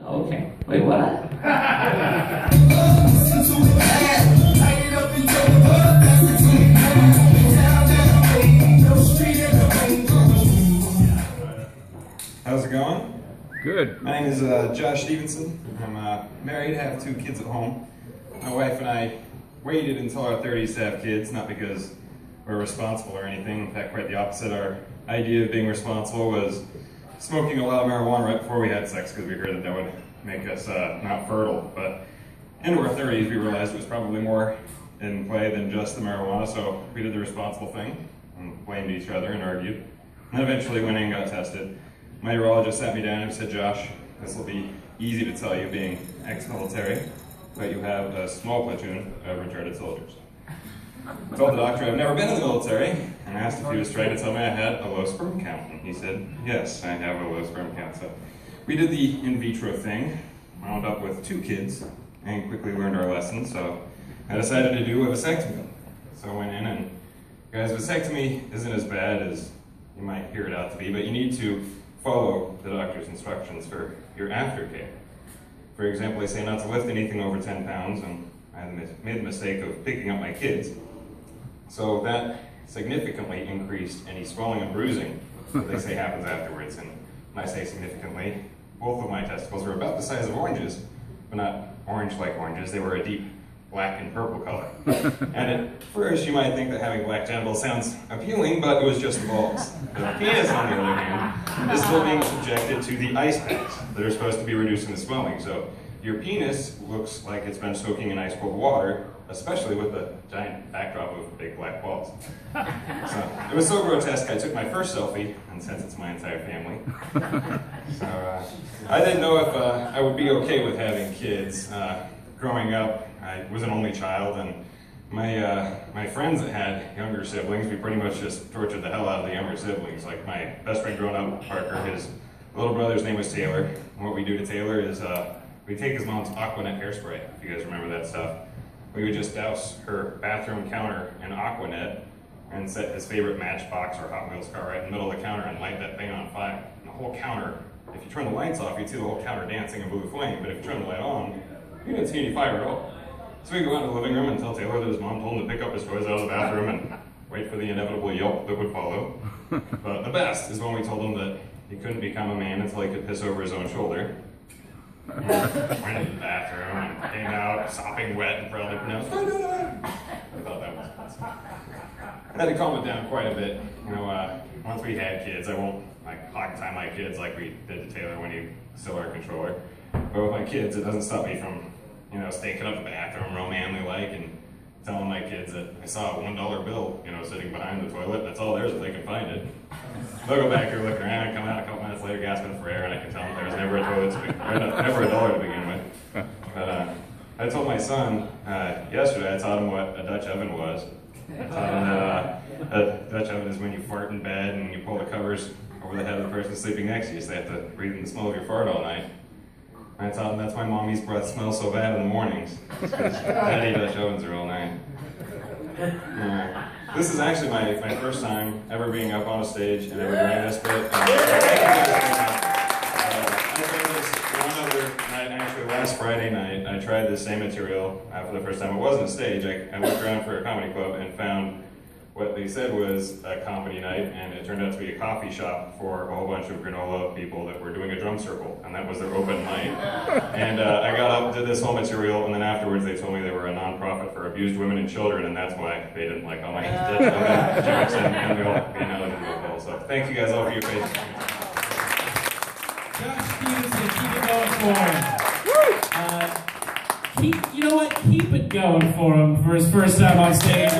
Okay. Wait, what? How's it going? Good. My name is Josh Stephenson. I'm married, have 2 kids at home. My wife and I waited until our 30s to have kids, not because we're responsible or anything. In fact, quite the opposite. Our idea of being responsible was smoking a lot of marijuana right before we had sex, because we heard that that would make us not fertile. But into our 30s, we realized it was probably more in play than just the marijuana, so we did the responsible thing and blamed each other and argued. And eventually went in and got tested. My urologist sat me down and said, Josh, this will be easy to tell you being ex-military, but you have a small platoon of retarded soldiers. I told the doctor I've never been in the military, and asked if he was trying to tell me I had a low sperm count. And he said, yes, I have a low sperm count. So we did the in vitro thing, wound up with 2 kids, and quickly learned our lesson. So I decided to do a vasectomy. So I went in and, guys, vasectomy isn't as bad as you might hear it out to be, but you need to follow the doctor's instructions for your aftercare. For example, they say not to lift anything over 10 pounds, and I made the mistake of picking up my kids. So that significantly increased any swelling and bruising that they say happens afterwards. And when I say significantly, both of my testicles were about the size of oranges, but not orange like oranges. They were a deep black and purple color. And at first you might think that having black genitals sounds appealing, but it was just balls. The penis, on the other hand, is still being subjected to the ice packs that are supposed to be reducing the swelling. So your penis looks like it's been soaking in ice cold water, especially with the giant backdrop of big black balls. So it was so grotesque, I took my first selfie and sent it to my entire family. So I didn't know if I would be okay with having kids. Growing up, I was an only child, and my friends that had younger siblings, we pretty much just tortured the hell out of the younger siblings. Like my best friend growing up, Parker, his little brother's name was Taylor. And what we do to Taylor is we take his mom's Aquanet hairspray, if you guys remember that stuff. We would just douse her bathroom counter in Aquanet and set his favorite Matchbox or Hot Wheels car right in the middle of the counter and light that thing on fire. And the whole counter, if you turn the lights off, you'd see the whole counter dancing in blue flame, but if you turn the light on, you didn't see any fire at all. So we go out to the living room and tell Taylor that his mom told him to pick up his toys out of the bathroom and wait for the inevitable yelp that would follow. But the best is when we told him that he couldn't become a man until he could piss over his own shoulder. And went into the bathroom and came out sopping wet and proudly pronounced, I thought that was awesome. I had to calm it down quite a bit. You know, once we had kids, I won't like hog tie my kids like we did to Taylor when he was still our controller. But with my kids, it doesn't stop me from, you know, staking up the bathroom real manly-like and telling my kids that I saw a $1 bill, you know, sitting behind the toilet. That's all theirs if they can find it. They'll go back here looking around and come out a couple minutes later gasping for air, and I can tell them there was never a toilet never a dollar to begin with. But I told my son yesterday, I taught him what a Dutch oven was. I taught him that a Dutch oven is when you fart in bed and you pull the covers over the head of the person sleeping next to you, so they have to breathe in the smell of your fart all night. I taught him that's why mommy's breath smells so bad in the mornings. Daddy Dutch ovens are all night. This is actually my first time ever being up on a stage and ever doing this bit. I tried this one other night, actually last Friday night, I tried this same material for the first time. It wasn't a stage. I looked around for a comedy club and found what they said was a comedy night, and it turned out to be a coffee shop for a whole bunch of granola people that were doing a drum circle, and that was their open mic. And I got up, did this whole material, and then afterwards they told me they were a non-profit for abused women and children, and that's why they didn't like all my jokes and me all being eligible. So thank you guys all for your patience. Josh Stephenson, keep it going for him. You know what? Keep it going for him for his first time on stage.